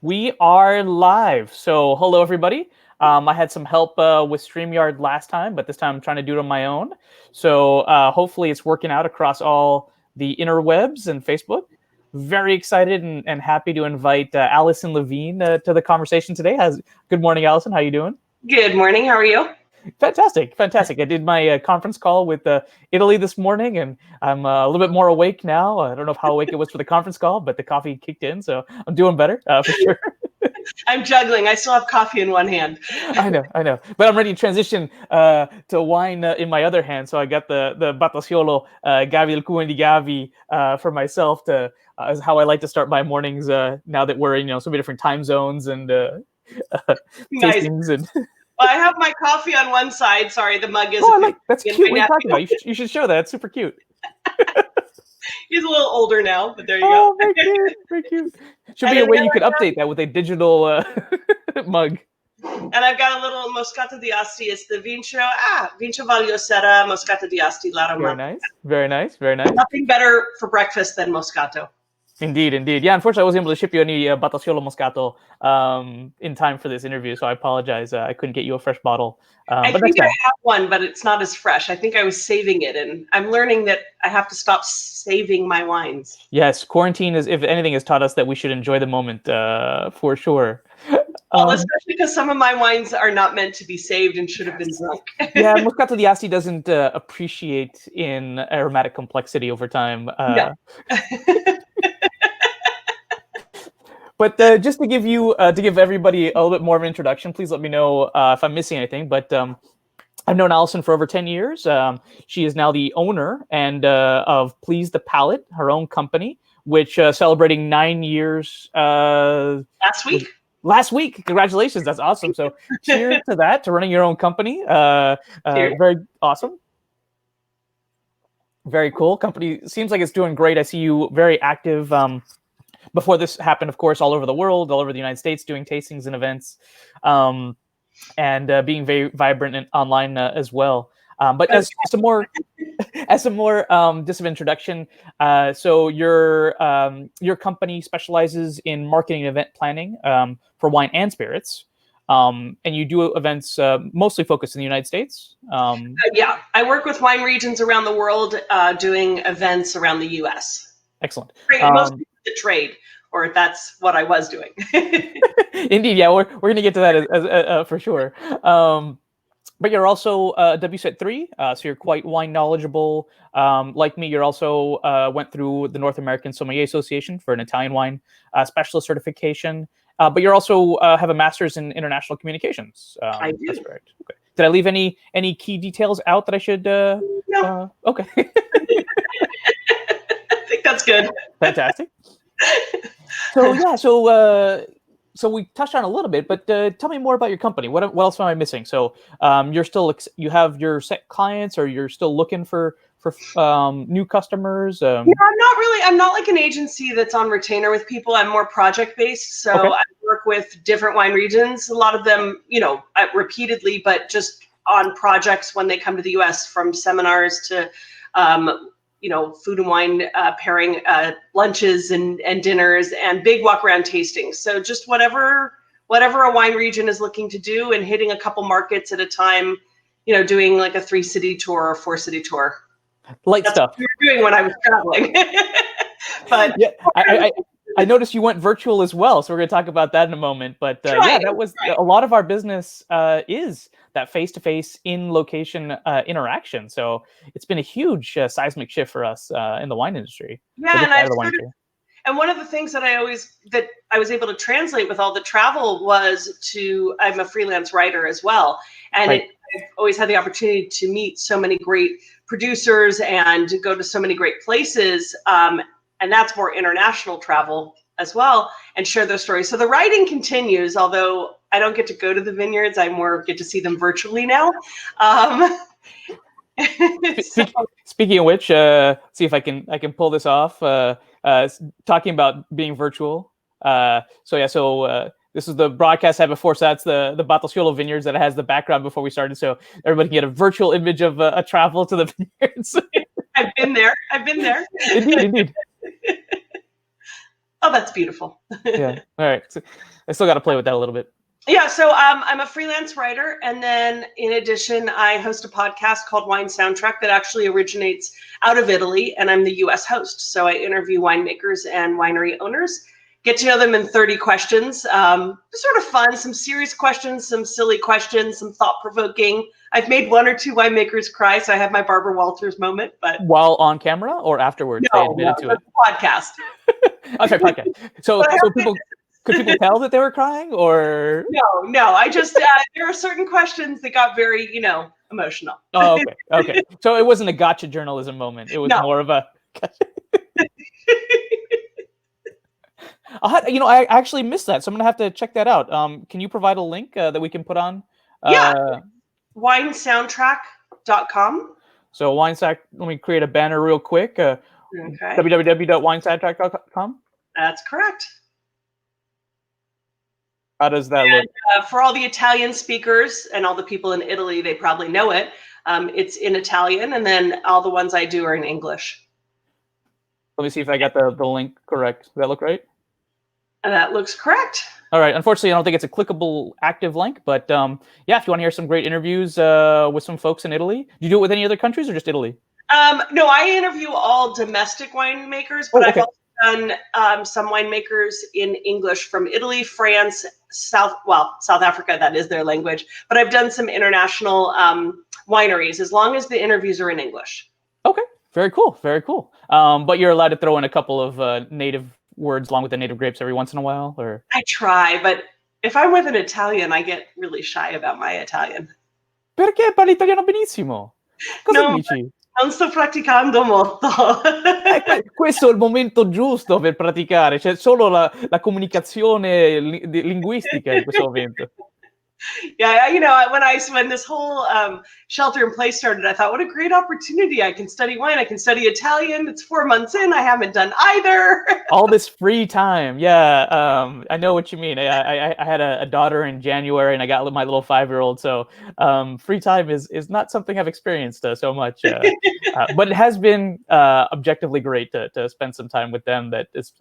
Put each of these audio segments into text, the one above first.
We are live. So, hello, everybody. I had some help with StreamYard last time, but this time I'm trying to do it on my own. So, hopefully, it's working out across all the interwebs and Facebook. Very excited and happy to invite Allison Levine to the conversation today. Good morning, Allison. How you doing? Good morning. How are you? Fantastic, fantastic. I did my conference call with Italy this morning, and I'm a little bit more awake now. I don't know how awake it was for the conference call, but the coffee kicked in, so I'm doing better for sure. I'm juggling. I still have coffee in one hand. I know. But I'm ready to transition to wine in my other hand. So I got the Battasiolo Gavi del Cuore di Gavi for myself to is how I like to start my mornings now that we're in so many different time zones and Nice. tastings and. Well, I have my coffee on one side. Sorry, the mug is. Oh, that's cute. What are you talking about? You should show that. It's super cute. He's a little older now, but there you go. Very cute. Very cute. Should be a way you could update that with a digital mug. And I've got a little Moscato di Asti. It's the Vincio Vaglio Sera Moscato di Asti La Roma. Very nice. Nothing better for breakfast than Moscato. Indeed. Yeah, unfortunately, I wasn't able to ship you any Battasiolo Moscato in time for this interview, so I apologize. I couldn't get you a fresh bottle. I think I have one, but it's not as fresh. I think I was saving it, and I'm learning that I have to stop saving my wines. Yes, quarantine if anything, has taught us that we should enjoy the moment for sure. Well, especially because some of my wines are not meant to be saved and should have been drunk. Yeah, Moscato di Asti doesn't appreciate in aromatic complexity over time. No. But just to give everybody a little bit more of an introduction, please let me know if I'm missing anything. But I've known Allison for over 10 years. She is now the owner of Please the Palate, her own company, which celebrating 9 years last week. Congratulations. That's awesome. So cheers to that, to running your own company. Very awesome. Very cool. Company seems like it's doing great. I see you very active. Before this happened, of course, all over the world, all over the United States, doing tastings and events, and being very vibrant and online as well. But as some more just of introduction, so your company specializes in marketing and event planning for wine and spirits, and you do events mostly focused in the United States. Yeah, I work with wine regions around the world, doing events around the U.S. Excellent. Mostly the trade, or that's what I was doing. Indeed, yeah, we're going to get to that as for sure. But you're also WSET 3, so you're quite wine knowledgeable. Like me, you're also went through the North American Sommelier Association for an Italian wine specialist certification. But you also have a master's in international communications. I do. That's correct. Okay. Did I leave any key details out that I should? No. Okay. I think that's good. Fantastic. So yeah, so we touched on a little bit, but tell me more about your company. What else am I missing? So you have your set clients, or you're still looking for new customers? Yeah, I'm not like an agency that's on retainer with people. I'm more project based. So okay. I work with different wine regions. A lot of them, repeatedly, but just on projects when they come to the U.S., from seminars to food and wine pairing lunches and dinners and big walk around tastings. So just whatever a wine region is looking to do, and hitting a couple markets at a time, doing like a 3-city tour or 4-city tour. That's stuff. What we were doing when I was traveling. But yeah, I noticed you went virtual as well, so we're going to talk about that in a moment. But that was a lot of our business is that face-to-face, in-location interaction. So it's been a huge seismic shift for us in the wine industry. Yeah, and one of the things that I was able to translate with all the travel was I'm a freelance writer as well, and right. I've always had the opportunity to meet so many great producers and go to so many great places. And that's more international travel as well, and share those stories. So the writing continues, although I don't get to go to the vineyards. I more get to see them virtually now. Speaking of which, see if I can pull this off. Talking about being virtual. This is the broadcast I had before. So that's the Battasiolo vineyards that has the background before we started. So everybody can get a virtual image of a travel to the vineyards. I've been there. Indeed. Oh, that's beautiful. Yeah. All right. So I still got to play with that a little bit. Yeah, so I'm a freelance writer, and then in addition, I host a podcast called Wine Soundtrack that actually originates out of Italy, and I'm the U.S. host. So I interview winemakers and winery owners, get to know them in 30 questions. Sort of fun, some serious questions, some silly questions, some thought-provoking. I've made one or two winemakers cry, so I have my Barbara Walters moment. But while on camera or afterwards, they admitted to it. Podcast. I'm sorry, podcast. So people. Could people tell that they were crying, or no? I just there are certain questions that got very, emotional. Oh, okay. So it wasn't a gotcha journalism moment. It was more of a. I actually missed that, so I'm gonna have to check that out. Can you provide a link that we can put on? Yeah, winesoundtrack.com. So winesoundtrack. Let me create a banner real quick. Okay. www.winesoundtrack.com. That's correct. How does that look? For all the Italian speakers and all the people in Italy, they probably know it. It's in Italian, and then all the ones I do are in English. Let me see if I got the link correct. Does that look right? That looks correct. All right. Unfortunately, I don't think it's a clickable active link, but yeah, if you want to hear some great interviews with some folks in Italy, do you do it with any other countries or just Italy? No, I interview all domestic winemakers, but I've also done some winemakers in English from Italy, France, South Africa, that is their language. But I've done some international wineries, as long as the interviews are in English. Okay, very cool, very cool. But you're allowed to throw in a couple of native words along with the native grapes every once in a while, or? I try, but if I'm with an Italian, I get really shy about my Italian. Perché parli italiano benissimo? Cosa dici? Non sto praticando molto. Questo è il momento giusto per praticare, c'è solo la comunicazione linguistica in questo momento. Yeah, when this whole shelter in place started, I thought, what a great opportunity. I can study wine, I can study Italian. It's 4 months in, I haven't done either. All this free time. Yeah, I know what you mean. I had a daughter in January, and I got my little 5-year-old, so free time is not something I've experienced so much. But it has been objectively great to spend some time with them, that is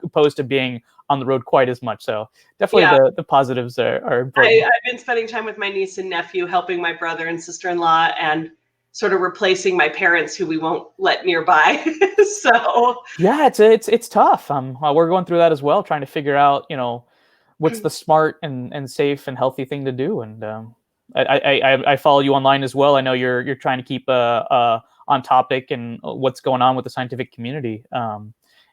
opposed to being on the road quite as much. So definitely the positives are important. I've been spending time with my niece and nephew, helping my brother and sister-in-law, and sort of replacing my parents who we won't let nearby. So yeah, it's tough. We're going through that as well, trying to figure out, what's the smart and safe and healthy thing to do. And I follow you online as well. I know you're trying to keep on topic and what's going on with the scientific community.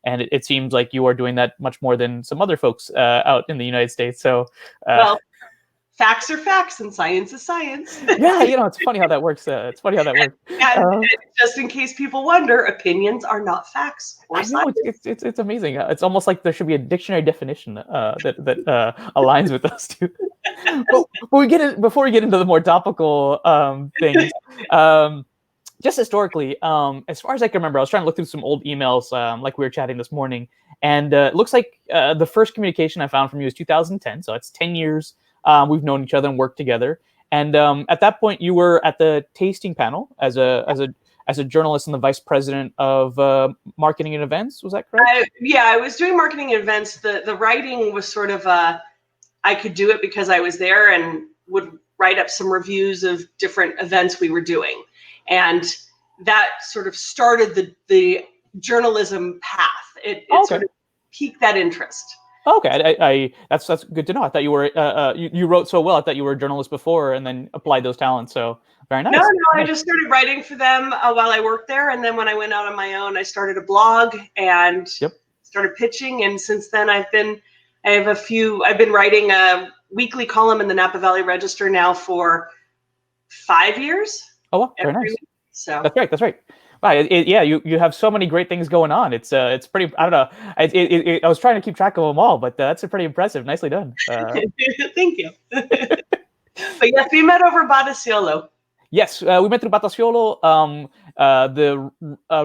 And it seems like you are doing that much more than some other folks out in the United States. So, well, facts are facts and science is science. Yeah, it's funny how that works. And just in case people wonder, opinions are not facts or science. It's amazing. It's almost like there should be a dictionary definition that aligns with those two. But before we get into the more topical things. Just historically, as far as I can remember, I was trying to look through some old emails, like we were chatting this morning, and it looks like the first communication I found from you is 2010. So it's 10 years we've known each other and worked together. And at that point, you were at the tasting panel as a journalist and the vice president of marketing and events. Was that correct? I was doing marketing and events. The writing was sort of I could do it because I was there and would write up some reviews of different events we were doing. And that sort of started the journalism path. It sort of piqued that interest. Okay, that's good to know. I thought you were you wrote so well. I thought you were a journalist before and then applied those talents. So very nice. No, I just started writing for them while I worked there, and then when I went out on my own, I started a blog and started pitching. And since then, I've been writing a weekly column in the Napa Valley Register now for 5 years. Oh, wow, very nice. So that's right. Wow, you have so many great things going on. It's pretty. I don't know. I was trying to keep track of them all, but that's pretty impressive. Nicely done. Thank you. But yes, we met over Batasiolo. Yes, we met through Batasiolo. The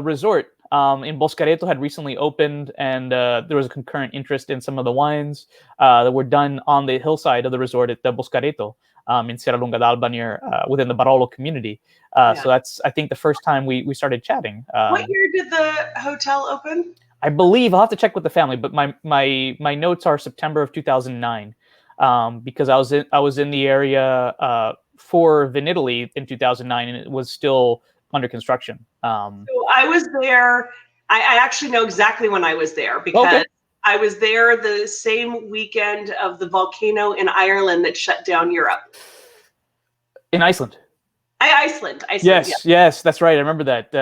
resort in Boscareto had recently opened, and there was a concurrent interest in some of the wines that were done on the hillside of the resort at the Boscareto. In Sierra Lunga d'Alba near within the Barolo community. So that's, I think, the first time we started chatting. What year did the hotel open? I believe I'll have to check with the family, but my notes are September of 2009, because I was in the area for Vinitaly in 2009, and it was still under construction. So I was there. I actually know exactly when I was there because Okay. I was there the same weekend of the volcano in Ireland that shut down Europe. In Iceland. Iceland, Yes, yeah. yes, that's right. I remember that.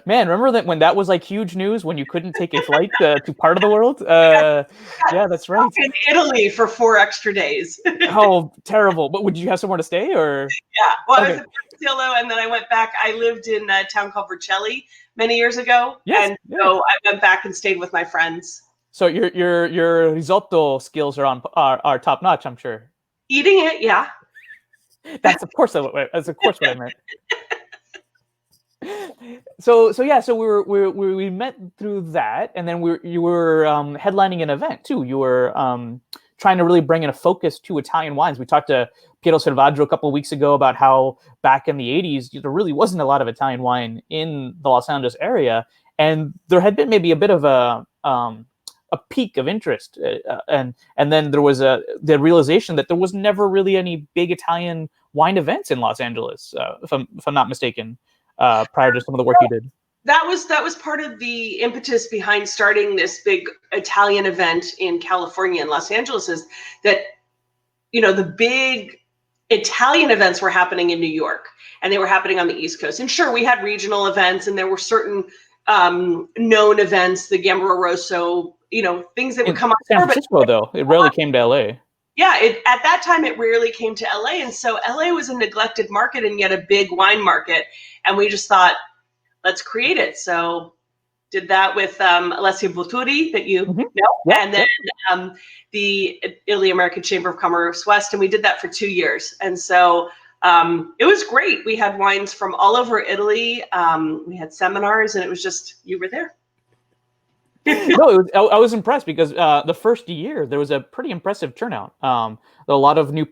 Man, remember that when that was like huge news when you couldn't take a flight to part of the world? Yeah, that's right. In Italy for 4 extra days. Oh, terrible. But would you have somewhere to stay or? Yeah. Well, I was Okay. in Pasillo, and then I went back. I lived in a town called Vercelli many years ago, Yes. and Yeah. so I went back and stayed with my friends. So your risotto skills are top notch, I'm sure. Eating it, yeah. That's of course what I meant. So yeah, so we met through that, and then you were headlining an event too. You were trying to really bring in a focus to Italian wines. We talked to Piero Selvaggio a couple of weeks ago about how back in the 80s there really wasn't a lot of Italian wine in the Los Angeles area, and there had been maybe a bit of a peak of interest, and then there was the realization that there was never really any big Italian wine events in Los Angeles, if I'm not mistaken, prior to some of the work you did. That was part of the impetus behind starting this big Italian event in California and Los Angeles, is that the big Italian events were happening in New York, and they were happening on the East Coast. And sure, we had regional events, and there were certain known events, the Gambaro Rosso, things that would come up. San Francisco, though, it rarely came to LA. Yeah, at that time, it rarely came to LA. And so LA was a neglected market and yet a big wine market. And we just thought, let's create it. So did that with Alessia Volturi that you know, Yep, and then the Italy American Chamber of Commerce West. And we did that for 2 years. And so it was great. We had wines from all over Italy. We had seminars, and it was just, you were there. No, I was impressed because the first year there was a pretty impressive turnout. A lot of and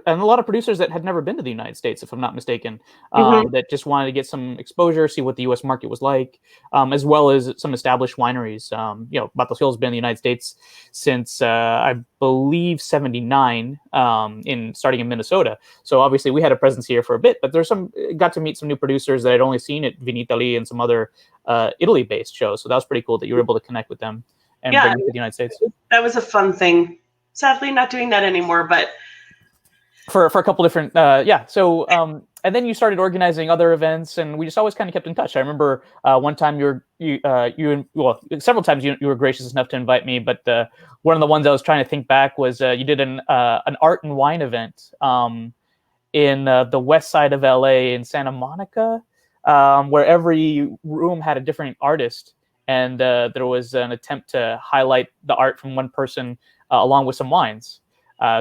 a lot of producers that had never been to the United States, if I'm not mistaken, that just wanted to get some exposure, see what the U.S. market was like, as well as some established wineries. Batos Hill's been in the United States since I believe '79, starting in Minnesota. So obviously we had a presence here for a bit, but got to meet some new producers that I'd only seen at Vinitaly and some other Italy-based shows. So that was pretty cool that you were able to connect with them and bring them to the United States. That was a fun thing. Sadly, not doing that anymore, but for a couple different So and then you started organizing other events, and we just always kind of kept in touch. I remember one time several times you were gracious enough to invite me, but one of the ones I was trying to think back was you did an art and wine event in the west side of LA in Santa Monica, where every room had a different artist, and there was an attempt to highlight the art from one person along with some wines.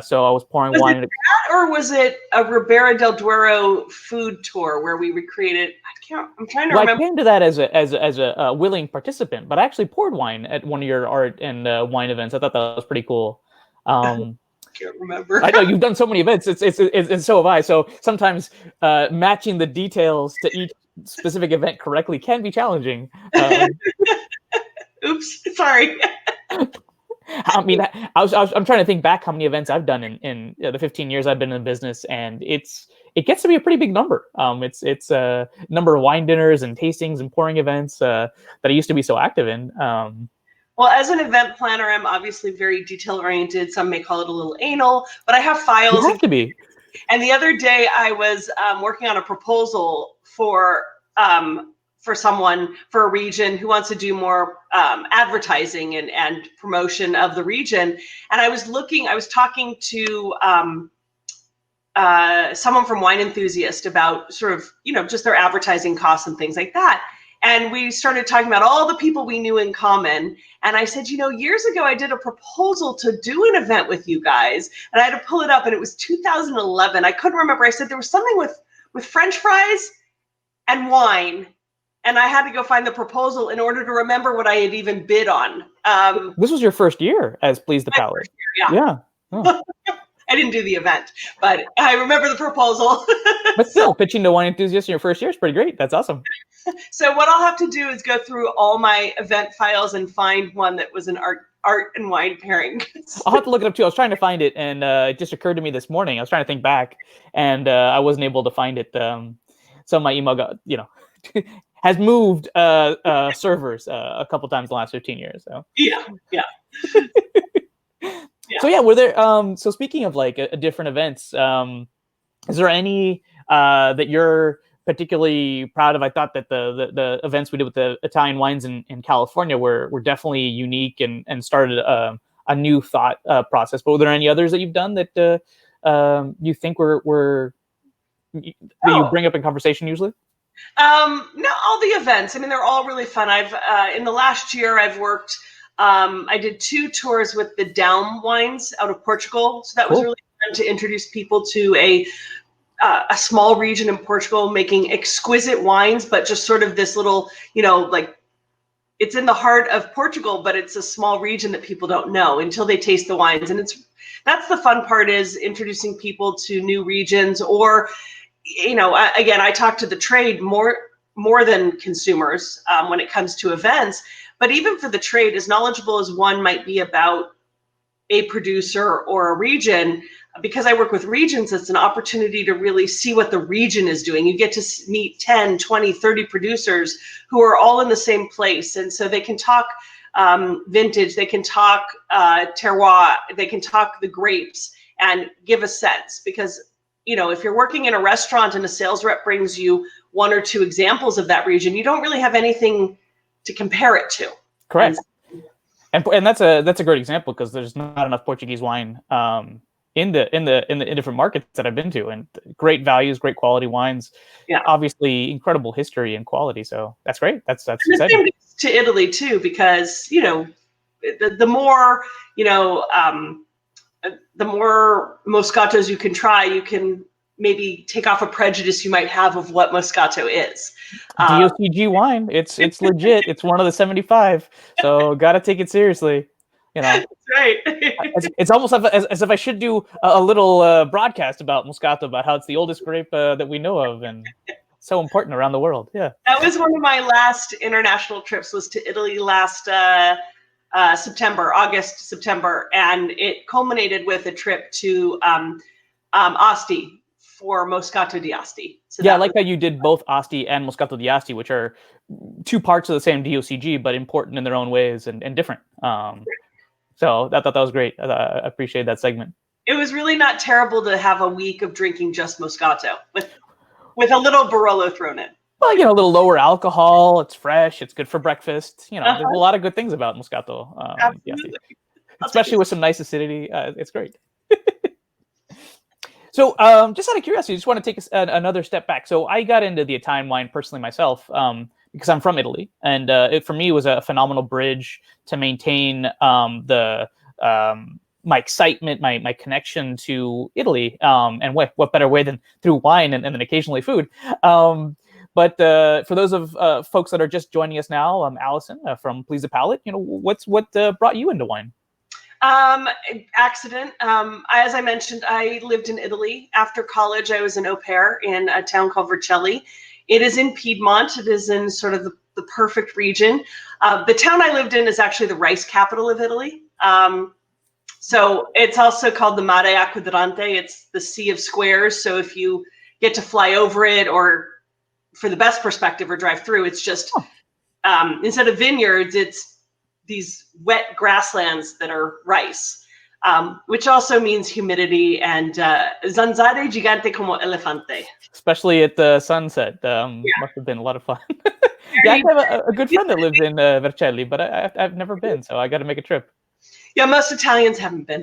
So I was pouring wine. Or was it a Ribera del Duero food tour where we recreated? I'm trying to remember. I came to that as a willing participant, but I actually poured wine at one of your art and wine events. I thought that was pretty cool. I can't remember. I know you've done so many events. It's so have I. So sometimes matching the details to each specific event correctly can be challenging. Oops, sorry. I mean, I'm trying to think back how many events I've done in the 15 years I've been in business, and it gets to be a pretty big number. It's a number of wine dinners and tastings and pouring events that I used to be so active in. Well, as an event planner, I'm obviously very detail oriented. Some may call it a little anal, but I have files. You have to be. And the other day, I was working on a proposal for someone, for a region who wants to do more advertising and promotion of the region. And I was talking to someone from Wine Enthusiast about sort of, just their advertising costs and things like that. And we started talking about all the people we knew in common. And I said, years ago, I did a proposal to do an event with you guys. And I had to pull it up, and it was 2011. I couldn't remember. I said there was something with French fries and wine. And I had to go find the proposal in order to remember what I had even bid on. This was your first year as Please the Palate. Yeah. Oh. I didn't do the event, but I remember the proposal. But still, pitching to wine enthusiasts in your first year is pretty great. That's awesome. So what I'll have to do is go through all my event files and find one that was an art and wine pairing. I'll have to look it up too. I was trying to find it, and it just occurred to me this morning. I was trying to think back, and I wasn't able to find it. So my email got, has moved servers a couple times in the last 15 years. So yeah. So yeah, were there? So speaking of like different events, is there any that you're particularly proud of? I thought that the events we did with the Italian wines in California were definitely unique and started a new thought process. But were there any others that you've done that you think were that you bring up in conversation usually? No, all the events. I mean, they're all really fun. I've in the last year I've worked. I did 2 tours with the Daum wines out of Portugal, so that was really fun to introduce people to a small region in Portugal making exquisite wines, but just sort of this little, like it's in the heart of Portugal, but it's a small region that people don't know until they taste the wines. And that's the fun part, is introducing people to new regions, or, again, I talk to the trade more than consumers when it comes to events, but even for the trade, as knowledgeable as one might be about a producer or a region, because I work with regions, it's an opportunity to really see what the region is doing. You get to meet 10, 20, 30 producers who are all in the same place. And so they can talk vintage, they can talk terroir, they can talk the grapes and give a sense. Because, if you're working in a restaurant and a sales rep brings you 1 or 2 examples of that region, you don't really have anything to compare it to. Correct. And that's a great example, because there's not enough Portuguese wine in different markets that I've been to, and great values, great quality wines. Yeah, obviously incredible history and quality. So that's great. That's exciting. The same to Italy too, because the more the more Moscatos you can try, you can maybe take off a prejudice you might have of what Moscato is. DOCG wine. It's legit. It's one of the 75. So got to take it seriously. That's right. It's almost as if I should do a little broadcast about Moscato, about how it's the oldest grape that we know of, and so important around the world. Yeah. That was one of my last international trips, was to Italy last August, September. And it culminated with a trip to Asti for Moscato di Asti. So yeah, I like how you did both Asti and Moscato di Asti, which are 2 parts of the same DOCG, but important in their own ways and different. So I thought that was great. I appreciate that segment. It was really not terrible to have a week of drinking just Moscato with a little Barolo thrown in. Well, a little lower alcohol. It's fresh. It's good for breakfast. There's a lot of good things about Moscato. Absolutely. Especially with some nice acidity. It's great. So just out of curiosity, I just want to take another step back. So I got into the Italian wine personally myself because I'm from Italy. And it, for me, was a phenomenal bridge to maintain my excitement, my connection to Italy. And what better way than through wine and then occasionally food. But for those of folks that are just joining us now, Allison from Please the Palate, what brought you into wine? Accident. As I mentioned, I lived in Italy. After college, I was an au pair in a town called Vercelli. It is in Piedmont. It is in sort of the perfect region. The town I lived in is actually the rice capital of Italy. So it's also called the Mare Acquadrante. It's the Sea of Squares. So if you get to fly over it, or for the best perspective, or drive through, it's just instead of vineyards, it's these wet grasslands that are rice, which also means humidity and zanzare gigante como elefante. Especially at the sunset. Must have been a lot of fun. Yeah, I have a good friend that lives in Vercelli, but I've never been, so I got to make a trip. Yeah, most Italians haven't been.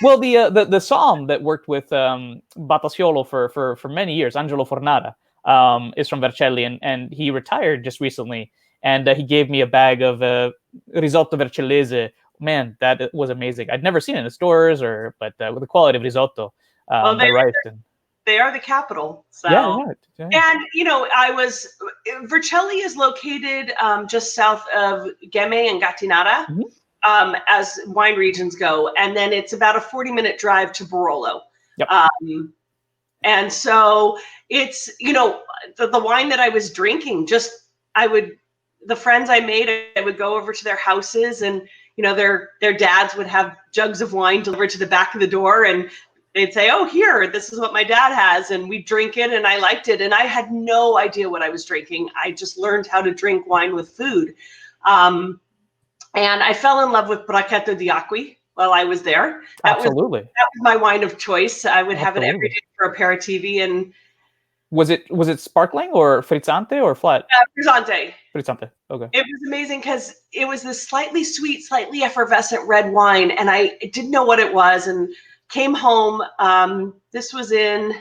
Well, the Somm that worked with Battasiolo for many years, Angelo Fornara, is from Vercelli, and he retired just recently. And he gave me a bag of risotto vercellese. Man, that was amazing. I'd never seen it in the stores, but with the quality of risotto, the rice. They are the capital. So. Yeah. And, Vercelli is located just south of Gemme and Gattinara. Mm-hmm. as wine regions go. And then it's about a 40-minute drive to Barolo. Yep. And so it's, the wine that I was drinking, the friends I made, I would go over to their houses, and, their dads would have jugs of wine delivered to the back of the door, and they'd say, oh, here, this is what my dad has. And we'd drink it, and I liked it. And I had no idea what I was drinking. I just learned how to drink wine with food. And I fell in love with Brachetto di Acqui while I was there. Absolutely. That was my wine of choice. I would have it every day for aperitivi. And was it sparkling or frizzante or flat? Frizzante. Frizzante. Okay. It was amazing because it was this slightly sweet, slightly effervescent red wine, and I didn't know what it was, and came home. This was in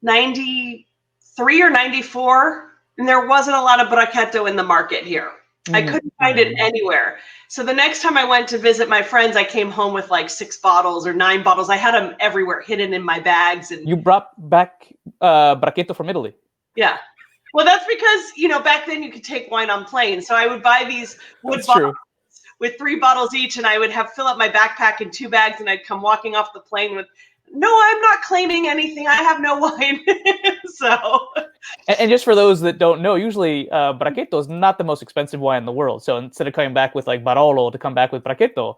93 or 94, and there wasn't a lot of Brachetto in the market here. I couldn't find it anywhere. So the next time I went to visit my friends, I came home with like 6 bottles or 9 bottles. I had them everywhere, hidden in my bags. And you brought back Brachetto from Italy. Yeah. Well, that's because, back then you could take wine on planes. So I would buy these wood bottles with 3 bottles each, and I would fill up my backpack in 2 bags, and I'd come walking off the plane with, no, I'm not claiming anything. I have no wine. So. And just for those that don't know, usually Brachetto is not the most expensive wine in the world. So instead of coming back with like Barolo, to come back with Brachetto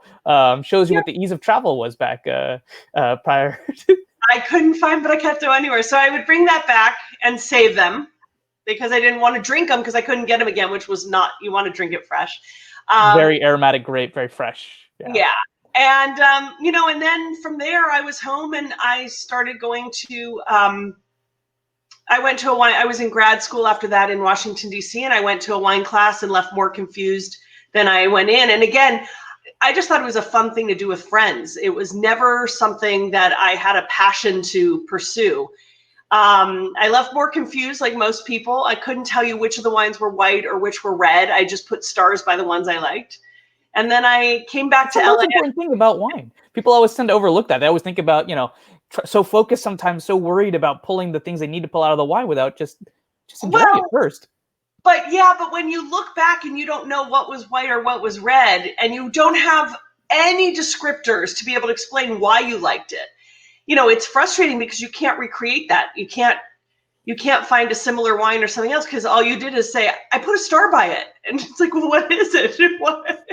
shows you what the ease of travel was back prior to. I couldn't find Brachetto anywhere. So I would bring that back and save them because I didn't want to drink them because I couldn't get them again, which was not, you want to drink it fresh. Very aromatic grape, very fresh. Yeah. And, and then from there I was home, and I started going to, I was in grad school after that in Washington, D.C., and I went to a wine class and left more confused than I went in. And again, I just thought it was a fun thing to do with friends. It was never something that I had a passion to pursue. I left more confused like most people. I couldn't tell you which of the wines were white or which were red. I just put stars by the ones I liked. And then I came back to LA. That's the important thing about wine. People always tend to overlook that. They always think about, so focused sometimes, so worried about pulling the things they need to pull out of the wine without just enjoying it first. But when you look back and you don't know what was white or what was red, and you don't have any descriptors to be able to explain why you liked it, it's frustrating because you can't recreate that. You can't find a similar wine or something else because all you did is say, I put a star by it. And it's like, well, what is it? What?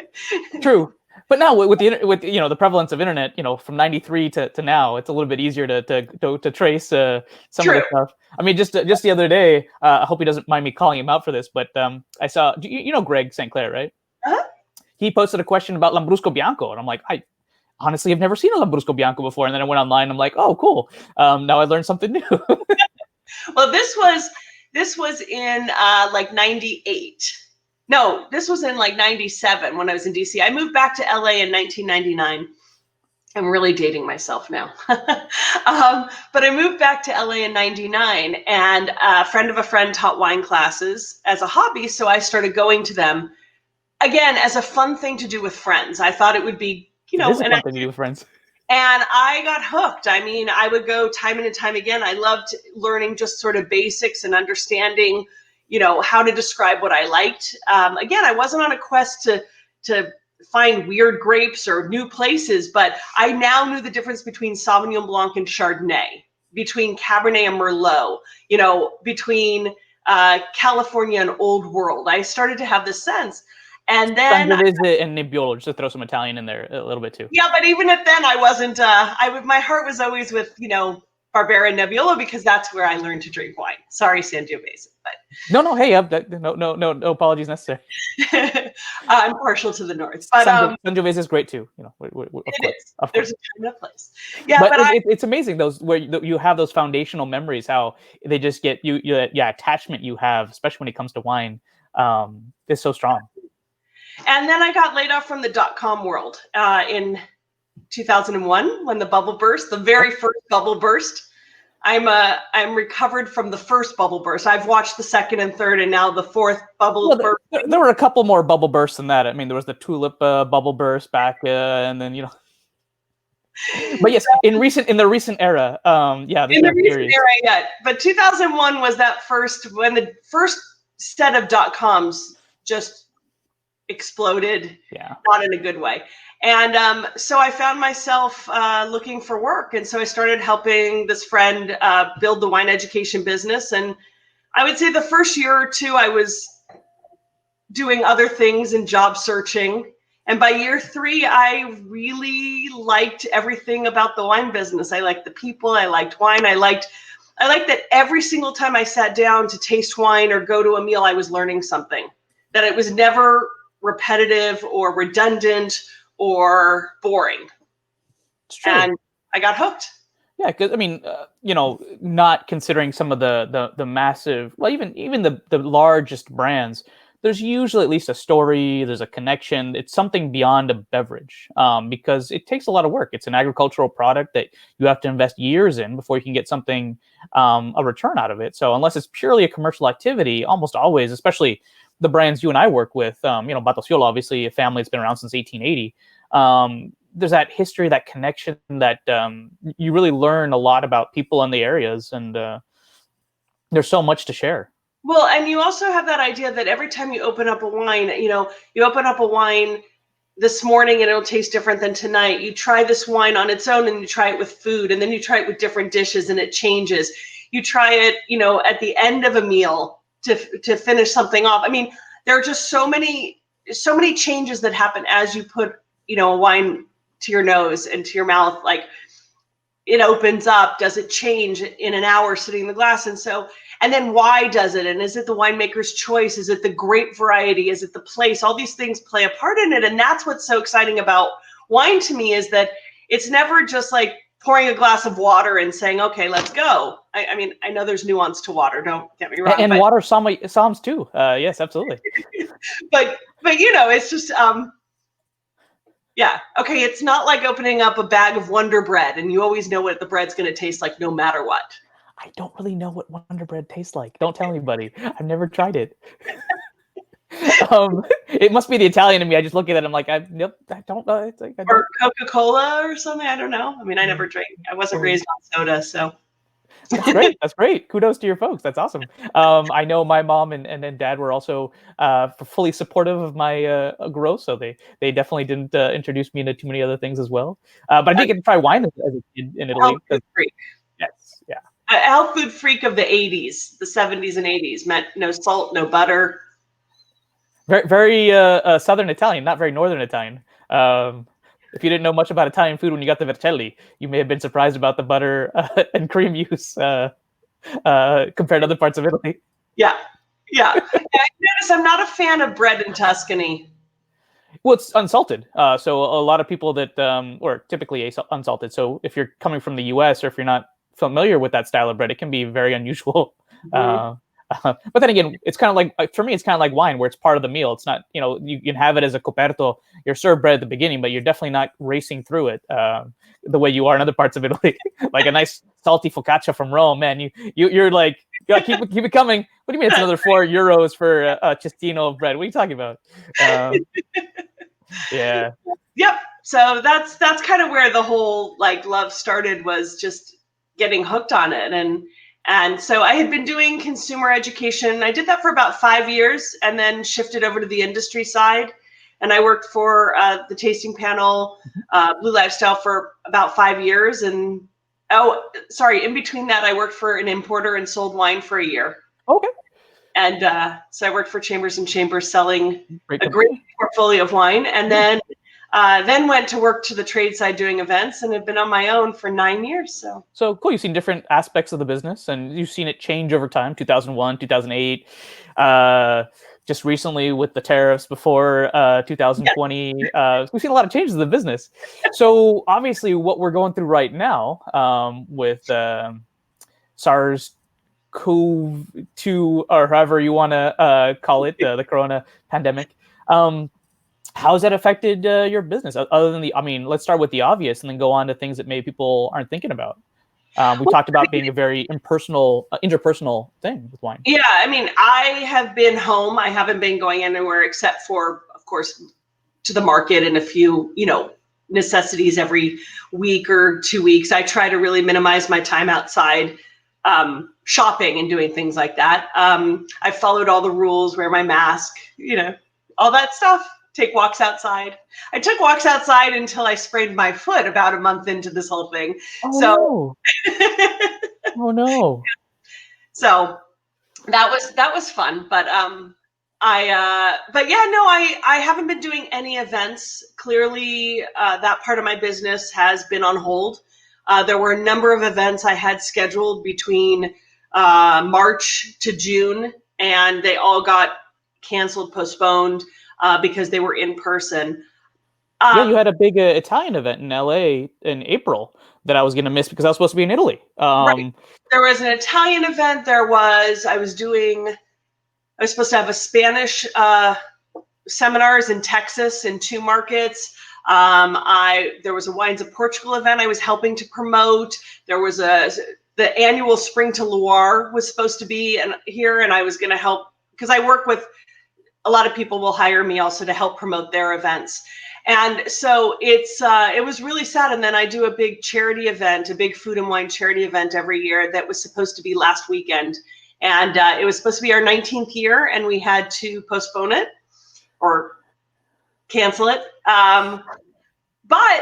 True. But now with the prevalence of internet, from 93 to now, it's a little bit easier to trace some of the stuff. I mean, just the other day, I hope he doesn't mind me calling him out for this, but I saw, Greg St. Clair, right? Uh-huh. He posted a question about Lambrusco Bianco, and I'm like, I honestly have never seen a Lambrusco Bianco before. And then I went online, and I'm like, oh, cool. Now I learned something new. Well, this was in like 98. No, this was in like 97 when I was in DC. I moved back to LA in 1999. I'm really dating myself now. But I moved back to LA in 99, and a friend of a friend taught wine classes as a hobby. So I started going to them again as a fun thing to do with friends. I thought it would be, it is a fun thing to do with friends. And I got hooked. I mean, I would go time and time again. I loved learning just sort of basics and understanding, how to describe what I liked. Again, I wasn't on a quest to find weird grapes or new places, but I now knew the difference between Sauvignon Blanc and Chardonnay, between Cabernet and Merlot, between California and Old World. I started to have this sense. And then Sangiovese and Nebbiolo, just to throw some Italian in there a little bit too. Yeah, but even then I wasn't, my heart was always with, Barbera and Nebbiolo because that's where I learned to drink wine. Sorry, Sangiovese, but. No, hey, no apologies necessary. I'm partial to the North. But Sangiovese is great too. There's a time and a place. Yeah, but it's amazing where you have those foundational memories, how they just get attachment you have, especially when it comes to wine, is so strong. And then I got laid off from the .com world in 2001 when the bubble burst, the very first bubble burst. I'm recovered from the first bubble burst. I've watched the second and third, and now the fourth bubble burst. There were a couple more bubble bursts than that. I mean, there was the tulip bubble burst back, and then But yes, in the recent era, in the recent era, yeah. But 2001 was when the first set of .coms just exploded, Yeah. not in a good way. And so I found myself looking for work. And so I started helping this friend build the wine education business. And I would say the first year or two, I was doing other things and job searching. And by year 3, I really liked everything about the wine business. I liked the people. I liked wine. I liked that every single time I sat down to taste wine or go to a meal, I was learning something, that it was never repetitive or redundant or boring. It's true. And I got hooked. Yeah, because I mean, not considering some of the massive, well, even the largest brands, there's usually at least a story. There's a connection. It's something beyond a beverage, because it takes a lot of work. It's an agricultural product that you have to invest years in before you can get something, a return out of it. So unless it's purely a commercial activity, almost always, especially the brands you and I work with, Batosciolo, obviously a family that's been around since 1880. There's that history, that connection, that you really learn a lot about people in the areas, and there's so much to share. Well, and you also have that idea that every time you open up a wine, you open up a wine this morning and it'll taste different than tonight. You try this wine on its own and you try it with food, and then you try it with different dishes and it changes. You try it, at the end of a meal to finish something off. I mean, there are just so many changes that happen as you put, a wine to your nose and to your mouth. Like, it opens up, does it change in an hour sitting in the glass? And then why does it? And is it the winemaker's choice? Is it the grape variety? Is it the place? All these things play a part in it. And that's what's so exciting about wine to me, is that it's never just like pouring a glass of water and saying, okay, let's go. I mean, I know there's nuance to water, don't get me wrong. And water psalms too. Yes, absolutely. but it's just, yeah. Okay. It's not like opening up a bag of Wonder Bread and you always know what the bread's going to taste like no matter what. I don't really know what Wonder Bread tastes like. Don't tell anybody. I've never tried it. It must be the Italian in me. I just look at it. I'm like, I don't know. It's like, or Coca-Cola or something. I don't know. I mean, I never drank. I wasn't raised on soda, so. That's great. That's great. Kudos to your folks. That's awesome. I know my mom and dad were also fully supportive of my growth, so they definitely didn't introduce me into too many other things as well. But I did get to try wine as a kid in Italy. Health food freak. Yes, yeah. A health food freak of the 80s, the 70s and 80s, meant no salt, no butter. Very, very Southern Italian, not very Northern Italian. If you didn't know much about Italian food when you got the vercelli, you may have been surprised about the butter and cream use compared to other parts of Italy. Yeah. I notice I'm not a fan of bread in Tuscany. Well, it's unsalted. So a lot of people that, or typically unsalted. So if you're coming from the U.S. or if you're not familiar with that style of bread, it can be very unusual. Mm-hmm. But then again, it's kind of like, for me, it's kind of like wine, where it's part of the meal. It's not, you can have it as a coperto. You're served bread at the beginning, but you're definitely not racing through it the way you are in other parts of Italy. Like a nice salty focaccia from Rome, man. You're like, yeah, keep it coming. What do you mean it's another €4 for a cestino of bread? What are you talking about? Yeah. Yep. So that's kind of where the whole love started, was just getting hooked on it. And so I had been doing consumer education. I did that for about 5 years and then shifted over to the industry side. And I worked for the tasting panel, Blue Lifestyle, for about 5 years. And in between that, I worked for an importer and sold wine for a year. Okay. And so I worked for Chambers and Chambers, selling a great portfolio of wine. And then went to work to the trade side doing events, and have been on my own for 9 years. So cool. You've seen different aspects of the business, and you've seen it change over time. 2001, 2008, just recently with the tariffs before 2020. We've seen a lot of changes in the business. So obviously what we're going through right now with SARS-CoV-2, or however you want to call it, the corona pandemic. How's that affected your business? Other than let's start with the obvious and then go on to things that maybe people aren't thinking about. We talked about being a very interpersonal thing with wine. Yeah, I have been home. I haven't been going anywhere except for, of course, to the market and a few, necessities every week or 2 weeks. I try to really minimize my time outside shopping and doing things like that. I followed all the rules, wear my mask, all that stuff. take walks outside. I took walks outside until I sprained my foot about a month into this whole thing. Oh So, no! Oh no! so that was fun. But but yeah, no, I haven't been doing any events. Clearly, that part of my business has been on hold. There were a number of events I had scheduled between March to June, and they all got canceled, postponed because they were in person. Yeah, you had a big Italian event in LA in April that I was going to miss because I was supposed to be in Italy. Right. There was an Italian event. I was supposed to have a Spanish seminars in Texas in 2 markets. There was a Wines of Portugal event I was helping to promote. There was the annual Spring to Loire was supposed to be here, and I was going to help because I work with a lot of people will hire me also to help promote their events. And so it was really sad. And then I do a big charity event, a big food and wine charity event every year that was supposed to be last weekend. And it was supposed to be our 19th year, and we had to postpone it or cancel it. But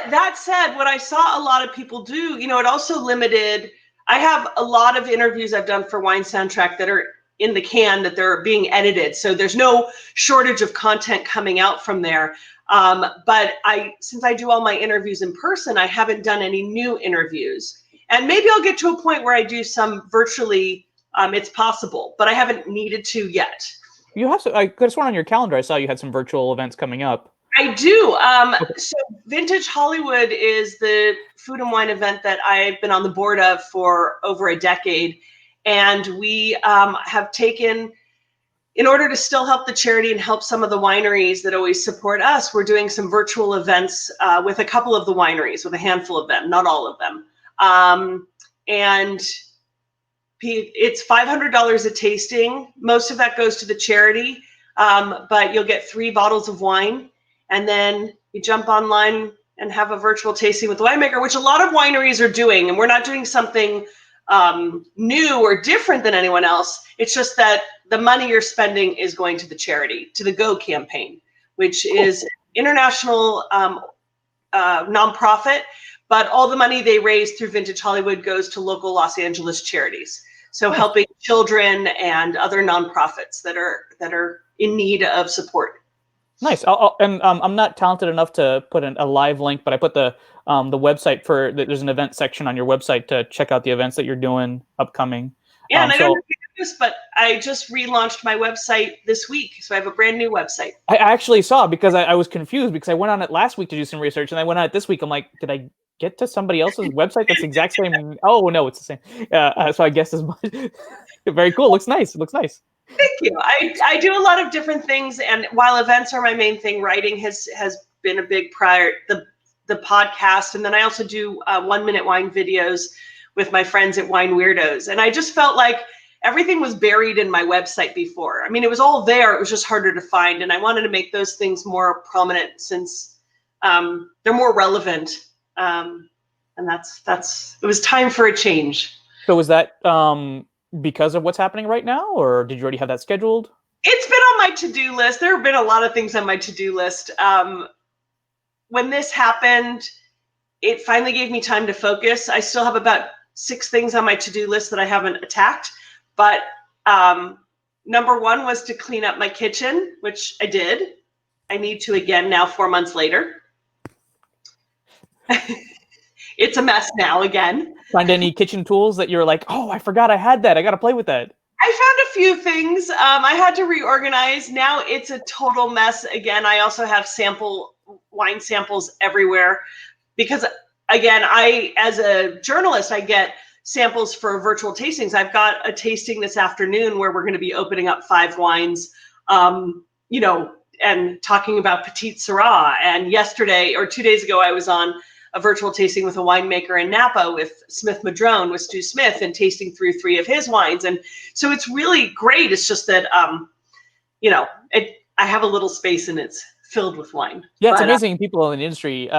that said, what I saw a lot of people do, it also limited. I have a lot of interviews I've done for Wine Soundtrack that are in the can, that they're being edited. So there's no shortage of content coming out from there. But since I do all my interviews in person, I haven't done any new interviews. And maybe I'll get to a point where I do some virtually. It's possible, but I haven't needed to yet. You have I could have sworn on your calendar I saw you had some virtual events coming up. I do. So Vintage Hollywood is the food and wine event that I've been on the board of for over a decade. And we have taken, in order to still help the charity and help some of the wineries that always support us, we're doing some virtual events with a couple of the wineries, with a handful of them, not all of them. And it's $500 a tasting. Most of that goes to the charity, but you'll get 3 bottles of wine, and then you jump online and have a virtual tasting with the winemaker, which a lot of wineries are doing. And we're not doing something new or different than anyone else. It's just that the money you're spending is going to the charity, to the Go campaign, which is international nonprofit, but all the money they raise through Vintage Hollywood goes to local Los Angeles charities. So helping children and other nonprofits that are in need of support. Nice. I'm not talented enough to put a live link, but I put the website there's an event section on your website to check out the events that you're doing upcoming. Yeah, and I don't know if you know this, but I just relaunched my website this week, so I have a brand new website. I actually saw, because I was confused because I went on it last week to do some research, and I went on it this week. I'm like, did I get to somebody else's website that's the exact same? Oh no, it's the same. So I guess as much. Very cool. Looks nice. It looks nice. Thank you. I do a lot of different things, and while events are my main thing, writing has been a big prior. The podcast, and then I also do 1-minute wine videos with my friends at Wine Weirdos. And I just felt like everything was buried in my website before. I mean, it was all there. It was just harder to find. And I wanted to make those things more prominent since they're more relevant. And it was time for a change. So was that because of what's happening right now, or did you already have that scheduled? It's been on my to-do list. There have been a lot of things on my to-do list. When this happened, it finally gave me time to focus. I still have about 6 things on my to-do list that I haven't attacked. But number 1 was to clean up my kitchen, which I did. I need to again now 4 months later. It's a mess now again. Find any kitchen tools that you're like, oh, I forgot I had that. I got to play with that. I found a few things. I had to reorganize. Now it's a total mess again. I also have wine samples everywhere because, again, as a journalist, I get samples for virtual tastings. I've got a tasting this afternoon where we're going to be opening up 5 wines, and talking about Petite Syrah. And yesterday or 2 days ago, I was on a virtual tasting with a winemaker in Napa with Smith Madrone, with Stu Smith, and tasting through 3 of his wines. And so it's really great. It's just that, I have a little space and it's filled with wine. Yeah, it's amazing. People in the industry,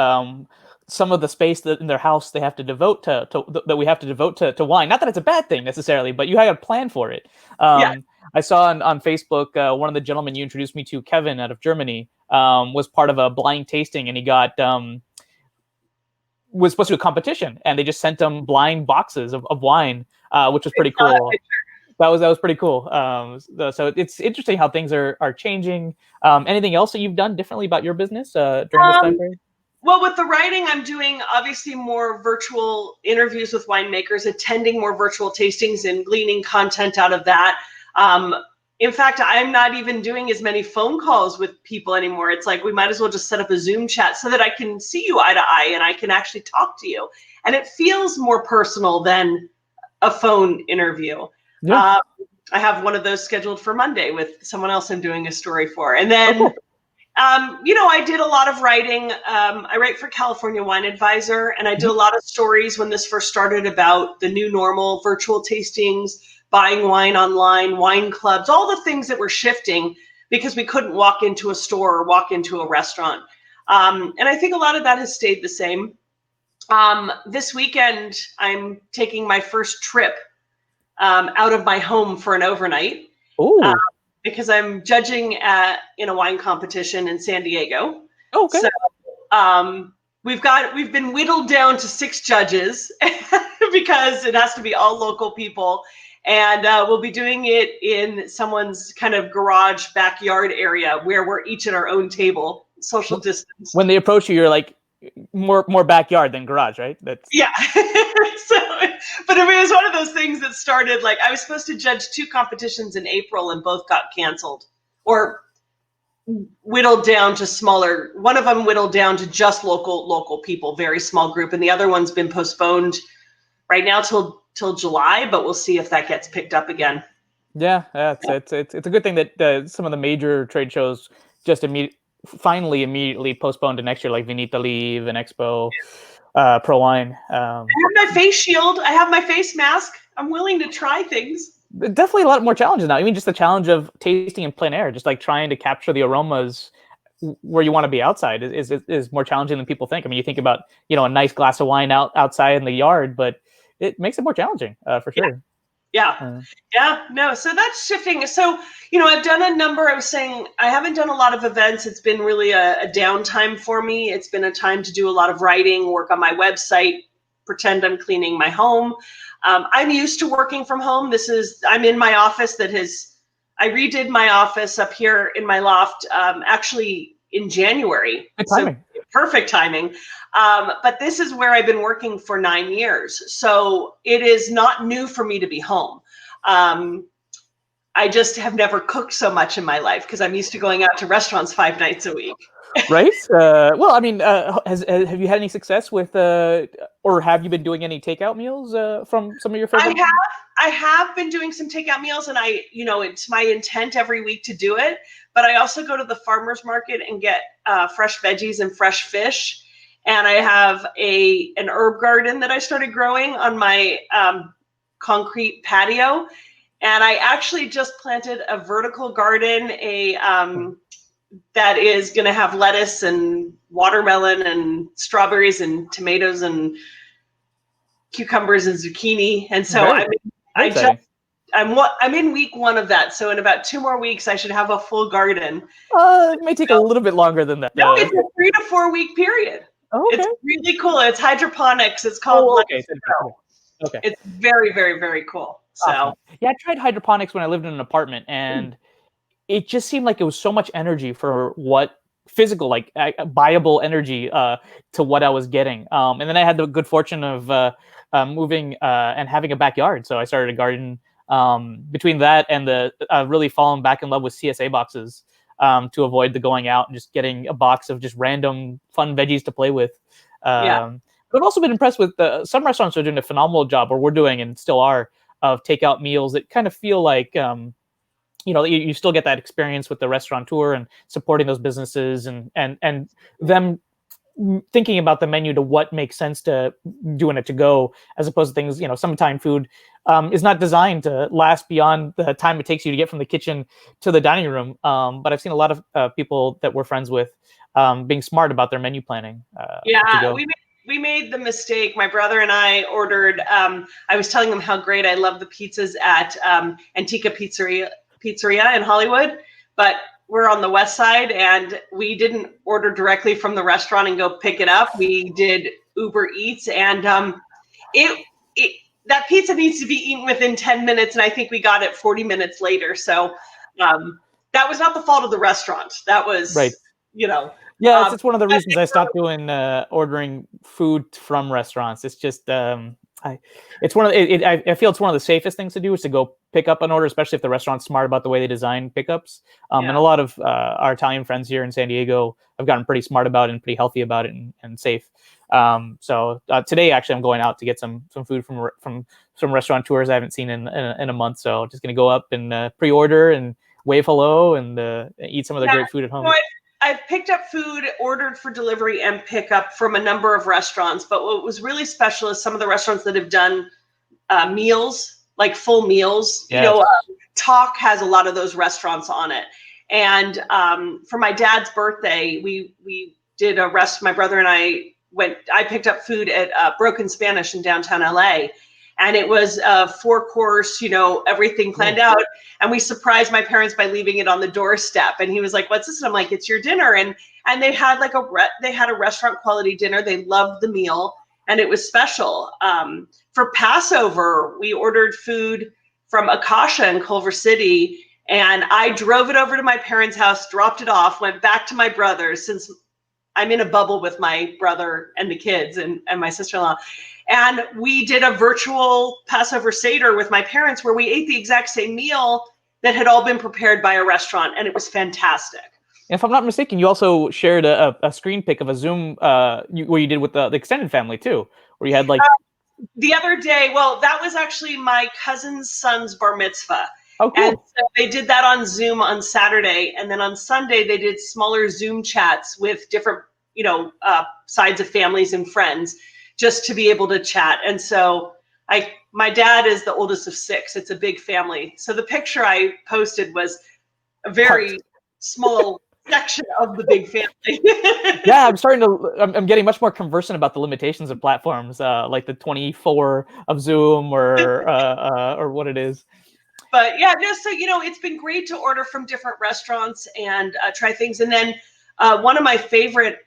some of the space that in their house they have to devote that we have to devote to wine. Not that it's a bad thing necessarily, but you have a plan for it. Yeah. I saw on Facebook one of the gentlemen you introduced me to, Kevin, out of Germany, was part of a blind tasting, and he got was supposed to do a competition, and they just sent him blind boxes of wine, which was pretty cool. That was pretty cool. So it's interesting how things are changing. Anything else that you've done differently about your business during this time period? Well, with the writing, I'm doing obviously more virtual interviews with winemakers, attending more virtual tastings and gleaning content out of that. In fact, I'm not even doing as many phone calls with people anymore. It's like we might as well just set up a Zoom chat so that I can see you eye to eye and I can actually talk to you. And it feels more personal than a phone interview. Yeah. I have one of those scheduled for Monday with someone else I'm doing a story for. And then, cool. I did a lot of writing. I write for California Wine Advisor, and I did a lot of stories when this first started about the new normal, virtual tastings, buying wine online, wine clubs, all the things that were shifting because we couldn't walk into a store or walk into a restaurant. And I think a lot of that has stayed the same. This weekend, I'm taking my first trip out of my home for an overnight. Ooh. Because I'm judging in a wine competition in San Diego. Okay. So we've been whittled down to 6 judges because it has to be all local people, and we'll be doing it in someone's kind of garage backyard area where we're each at our own table, social distance. When they approach you, you're like more backyard than garage, right? That's yeah. But it was one of those things that started like I was supposed to judge 2 competitions in April and both got canceled or whittled down to smaller. One of them whittled down to just local people, very small group, and the other one's been postponed right now till July, but we'll see if that gets picked up again. Yeah, it's a good thing that some of the major trade shows just immediately postponed to next year, like Vinita Leave and Expo. Pro Wine. I have my face shield. I have my face mask. I'm willing to try things. Definitely a lot more challenges now. I mean, just the challenge of tasting in plein air, just like trying to capture the aromas where you want to be outside is more challenging than people think. I mean, you think about a nice glass of wine outside in the yard, but it makes it more challenging for sure. Yeah. No, so that's shifting. So, I've done a number. I was saying I haven't done a lot of events. It's been really a downtime for me. It's been a time to do a lot of writing, work on my website, pretend I'm cleaning my home. I'm used to working from home. I'm in my office I redid my office up here in my loft actually in January. Good timing. So perfect timing. But this is where I've been working for 9 years. So it is not new for me to be home. I just have never cooked so much in my life because I'm used to going out to restaurants 5 nights a week. Right. Well, I mean, have you had any success with, or have you been doing any takeout meals from some of your favorite? I have been doing some takeout meals, and it's my intent every week to do it. But I also go to the farmer's market and get fresh veggies and fresh fish. And I have an herb garden that I started growing on my concrete patio. And I actually just planted a vertical garden, that is going to have lettuce and watermelon and strawberries and tomatoes and cucumbers and zucchini. And so I'm in week 1 of that. So in about 2 more weeks, I should have a full garden. It may take a little bit longer than that. No, it's a 3 to 4 week period. Oh, okay. It's really cool. It's hydroponics. It's called. Okay. It's very, very, very cool. So awesome. Yeah, I tried hydroponics when I lived in an apartment, and it just seemed like it was so much energy for what physical, like buyable energy to what I was getting. And then I had the good fortune of moving and having a backyard. So I started a garden. Between that and the really falling back in love with CSA boxes to avoid the going out and just getting a box of just random fun veggies to play with. But I've also been impressed with some restaurants are doing a phenomenal job, or we're doing and still are, of takeout meals that kind of feel like you still get that experience with the restaurateur and supporting those businesses and them thinking about the menu to what makes sense to doing it to go, as opposed to things, summertime food is not designed to last beyond the time it takes you to get from the kitchen to the dining room. But I've seen a lot of people that we're friends with being smart about their menu planning. We made the mistake. My brother and I ordered, I was telling them how great I love the pizzas at Antica Pizzeria pizzeria in Hollywood, but we're on the west side, and we didn't order directly from the restaurant and go pick it up. We did Uber Eats, and that pizza needs to be eaten within 10 minutes, and I think we got it 40 minutes later. So that was not the fault of the restaurant. That was, right. Yeah, it's one of the reasons I stopped doing ordering food from restaurants. It's just I feel it's one of the safest things to do is to go pick up an order, especially if the restaurant's smart about the way they design pickups. And a lot of our Italian friends here in San Diego have gotten pretty smart about it and pretty healthy about it and safe. So today, actually, I'm going out to get some food from some restaurateurs I haven't seen in a month. So just going to go up and pre-order and wave hello and eat some of the great food at home. I've picked up food, ordered for delivery and pickup from a number of restaurants. But what was really special is some of the restaurants that have done meals, like full meals. Yes. Talk has a lot of those restaurants on it. And for my dad's birthday, we did my brother and I picked up food at Broken Spanish in downtown LA. And it was a 4-course, everything planned out. And we surprised my parents by leaving it on the doorstep. And he was like, "What's this?" And I'm like, "It's your dinner." And they had a restaurant quality dinner. They loved the meal, and it was special. For Passover, we ordered food from Akasha in Culver City, and I drove it over to my parents' house, dropped it off, went back to my brother's, since I'm in a bubble with my brother and the kids and my sister-in-law. And we did a virtual Passover Seder with my parents where we ate the exact same meal that had all been prepared by a restaurant, and it was fantastic. If I'm not mistaken, you also shared a screen pic of a Zoom where you did with the extended family too, where you had like... the other day, well, that was actually my cousin's son's bar mitzvah. Oh, cool. And so they did that on Zoom on Saturday. And then on Sunday, they did smaller Zoom chats with different, sides of families and friends, just to be able to chat. And so my dad is the oldest of 6. It's a big family. So the picture I posted was a very small section of the big family. Yeah, I'm getting much more conversant about the limitations of platforms, like the 24 of Zoom or what it is. But yeah, so, it's been great to order from different restaurants and try things. And then one of my favorite,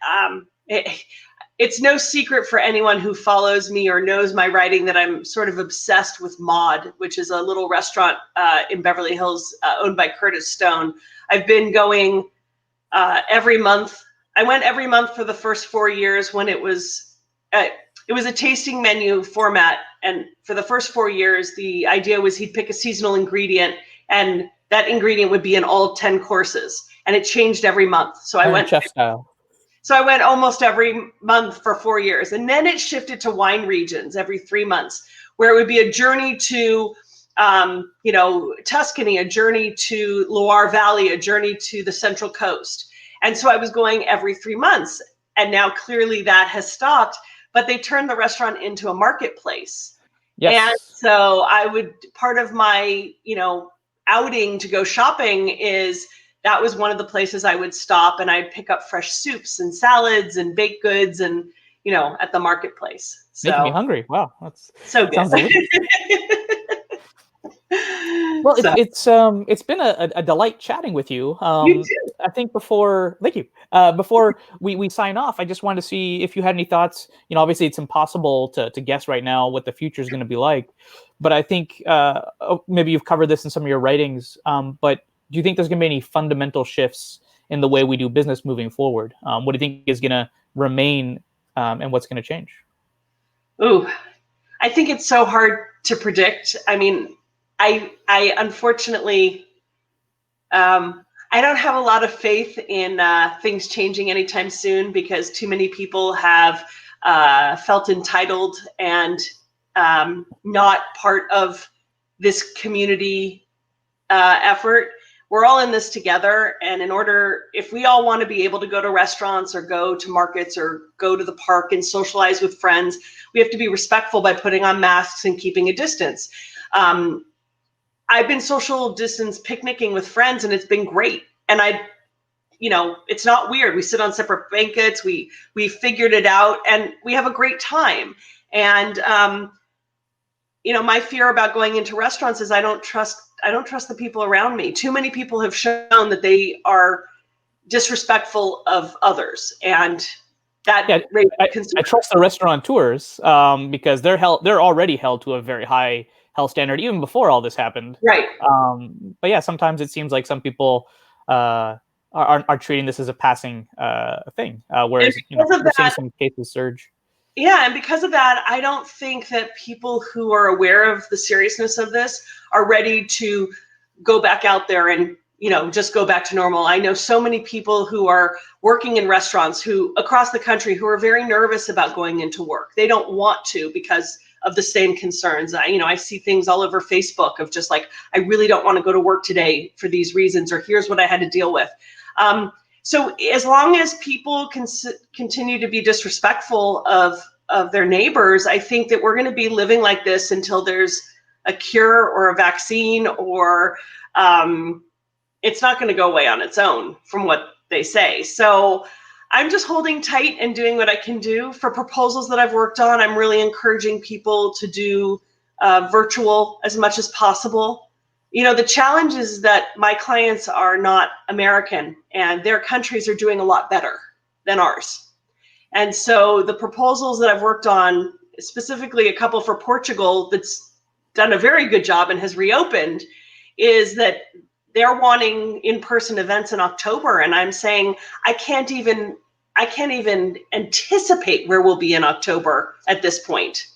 it's no secret for anyone who follows me or knows my writing that I'm sort of obsessed with Maud, which is a little restaurant in Beverly Hills owned by Curtis Stone. I've been going every month. I went every month for the first 4 years when it was a tasting menu format. And for the first 4 years, the idea was he'd pick a seasonal ingredient and that ingredient would be in all 10 courses. And it changed every month. So I went chef style. So I went almost every month for 4 years. And then it shifted to wine regions every 3 months, where it would be a journey to, Tuscany, a journey to Loire Valley, a journey to the Central Coast. And so I was going every 3 months. And now clearly that has stopped, but they turned the restaurant into a marketplace. Yes. And so part of my, outing to go shopping is that was one of the places I would stop and I'd pick up fresh soups and salads and baked goods and, at the marketplace. So, making me hungry. Wow. That's so good. Sounds delicious. Well, it's been a delight chatting with you. You too. I think thank you. Before we sign off, I just wanted to see if you had any thoughts. Obviously it's impossible to guess right now what the future is going to be like, but I think maybe you've covered this in some of your writings. But do you think there's going to be any fundamental shifts in the way we do business moving forward? What do you think is going to remain, and what's going to change? Ooh, I think it's so hard to predict. I mean, I unfortunately, I don't have a lot of faith in things changing anytime soon because too many people have felt entitled and not part of this community effort. We're all in this together. And if we all want to be able to go to restaurants or go to markets or go to the park and socialize with friends, we have to be respectful by putting on masks and keeping a distance. I've been social distance picnicking with friends and it's been great. And it's not weird. We sit on separate blankets. We figured it out and we have a great time. And, my fear about going into restaurants is I don't trust trust the people around me. Too many people have shown that they are disrespectful of others, and that raises concern. I trust the restaurateurs because they're already held to a very high health standard even before all this happened. Right. But yeah, sometimes it seems like some people are treating this as a passing thing, whereas we're seeing some cases surge. Yeah, and because of that, I don't think that people who are aware of the seriousness of this are ready to go back out there and just go back to normal. I know so many people who are working in restaurants who across the country who are very nervous about going into work. They don't want to because of the same concerns. I see things all over Facebook of just like, I really don't want to go to work today for these reasons, or here's what I had to deal with. So as long as people continue to be disrespectful of their neighbors, I think that we're going to be living like this until there's a cure or a vaccine, or it's not going to go away on its own from what they say. So I'm just holding tight and doing what I can do. For proposals that I've worked on, I'm really encouraging people to do virtual as much as possible. The challenge is that my clients are not American, and their countries are doing a lot better than ours. And so the proposals that I've worked on, specifically a couple for Portugal that's done a very good job and has reopened, is that they're wanting in-person events in October. And I'm saying, I can't even anticipate where we'll be in October at this point,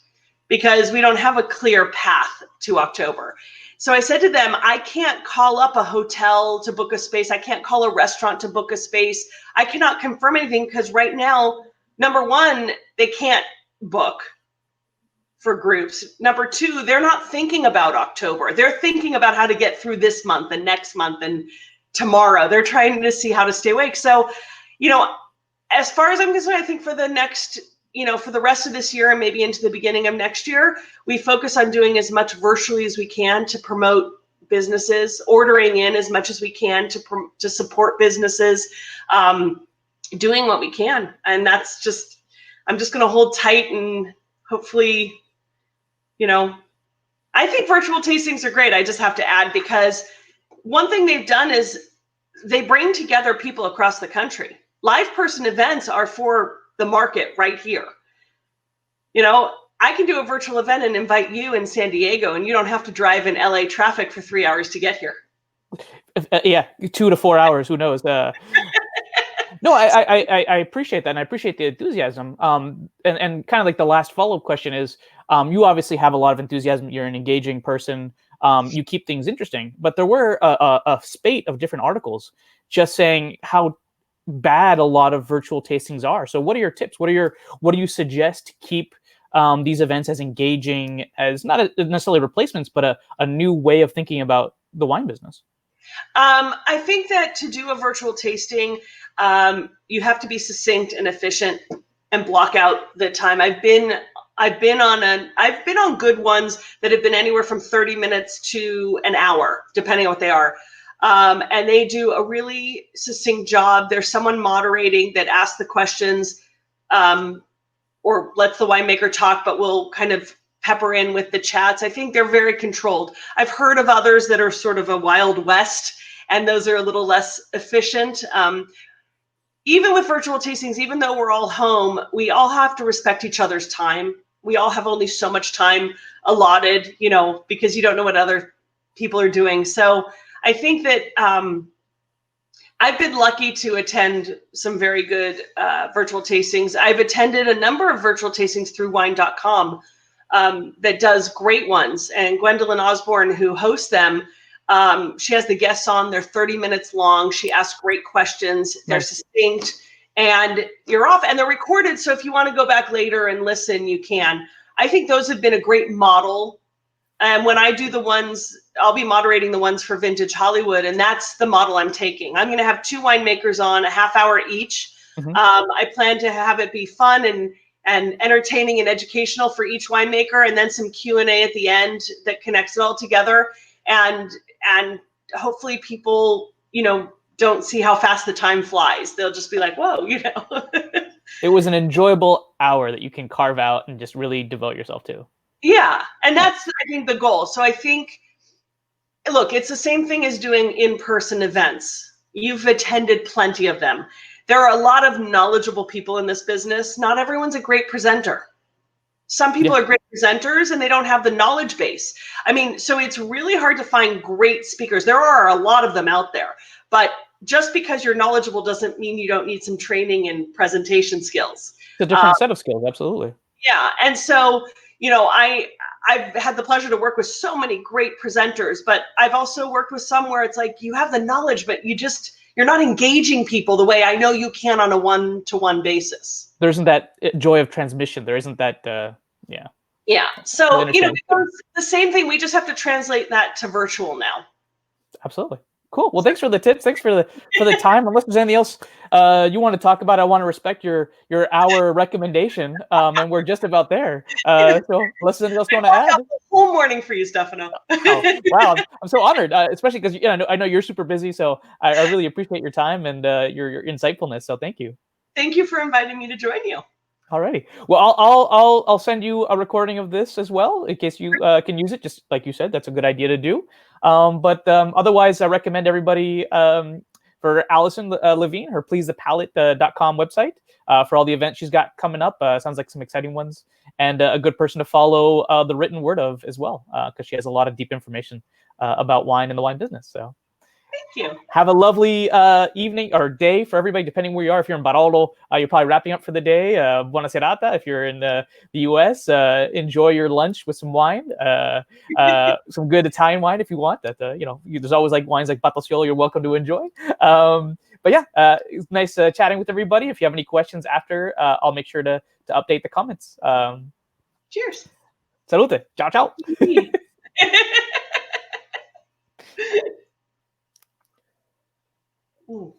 because we don't have a clear path to October. So I said to them, I can't call up a hotel to book a space. I can't call a restaurant to book a space. I cannot confirm anything because right now, number one, they can't book for groups. Number two, they're not thinking about October. They're thinking about how to get through this month and next month and tomorrow. They're trying to see how to stay awake. So, as far as I'm concerned, I think for the next, for the rest of this year and maybe into the beginning of next year, we focus on doing as much virtually as we can to promote businesses, ordering in as much as we can to support businesses, doing what we can. And I'm just going to hold tight and hopefully, I think virtual tastings are great. I just have to add, because one thing they've done is they bring together people across the country. Live person events are for the market right here. I can do a virtual event and invite you in San Diego, and you don't have to drive in LA traffic for 3 hours to get here. Yeah, 2 to 4 hours. Who knows? No, I appreciate that, and I appreciate the enthusiasm. And kind of like the last follow-up question is, you obviously have a lot of enthusiasm. You're an engaging person. You keep things interesting. But there were a spate of different articles just saying how bad a lot of virtual tastings are. So what are your tips? What do you suggest to keep these events as engaging as not necessarily replacements, but a new way of thinking about the wine business? I think that to do a virtual tasting, you have to be succinct and efficient and block out the time. I've been on good ones that have been anywhere from 30 minutes to an hour, depending on what they are. And they do a really succinct job. There's someone moderating that asks the questions, or lets the winemaker talk, but will kind of pepper in with the chats. I think they're very controlled. I've heard of others that are sort of a Wild West, and those are a little less efficient. Even with virtual tastings, even though we're all home, we all have to respect each other's time. We all have only so much time allotted, because you don't know what other people are doing. So I think that I've been lucky to attend some very good virtual tastings. I've attended a number of virtual tastings through wine.com that does great ones. And Gwendolyn Osborne, who hosts them, she has the guests on. They're 30 minutes long. She asks great questions. They're succinct, and you're off. And they're recorded, so if you want to go back later and listen, you can. I think those have been a great model. And when I do the ones, I'll be moderating the ones for Vintage Hollywood, and that's the model I'm taking. I'm going to have 2 winemakers on, a half hour each. Mm-hmm. I plan to have it be fun and entertaining and educational for each winemaker, and then some Q&A at the end that connects it all together. And hopefully people, don't see how fast the time flies. They'll just be like, whoa, It was an enjoyable hour that you can carve out and just really devote yourself to. Yeah. And that's, I think, the goal. So I think look, it's the same thing as doing in-person events. You've attended plenty of them. There are a lot of knowledgeable people in this business. Not everyone's a great presenter. Some people are great presenters and they don't have the knowledge base. I mean, so it's really hard to find great speakers. There are a lot of them out there, but just because you're knowledgeable doesn't mean you don't need some training and presentation skills. It's a different set of skills, absolutely. Yeah, and so, you know, I've had the pleasure to work with so many great presenters, but I've also worked with some where it's like you have the knowledge, but you're not engaging people the way I know you can on a one-to-one basis. There isn't that joy of transmission. There isn't that, yeah. Yeah. So, you know, the same thing. We just have to translate that to virtual now. Absolutely. Cool. Well, thanks for the tips. Thanks for the time. Unless there's anything else you want to talk about, I want to respect your hour recommendation, and we're just about there. So unless there's anything else you want to add. Whole morning for you, Stefano. Oh, wow, I'm so honored, especially because I know you're super busy. So I really appreciate your time and your insightfulness. So thank you. Thank you for inviting me to join you. Alrighty. Well, I'll send you a recording of this as well in case you can use it. Just like you said, that's a good idea to do. But otherwise, I recommend everybody for Allison Levine, her pleasethepalate.com website for all the events she's got coming up. Sounds like some exciting ones, and a good person to follow the written word of as well, because she has a lot of deep information about wine and the wine business. So. Thank you. Have a lovely evening or day for everybody, depending where you are. If you're in Barolo, you're probably wrapping up for the day. Buona serata. If you're in the US, enjoy your lunch with some wine, some good Italian wine if you want. That there's always like wines like Battlefield you're welcome to enjoy. But yeah, it's nice chatting with everybody. If you have any questions after, I'll make sure to update the comments. Cheers. Salute. Ciao, ciao. Ooh.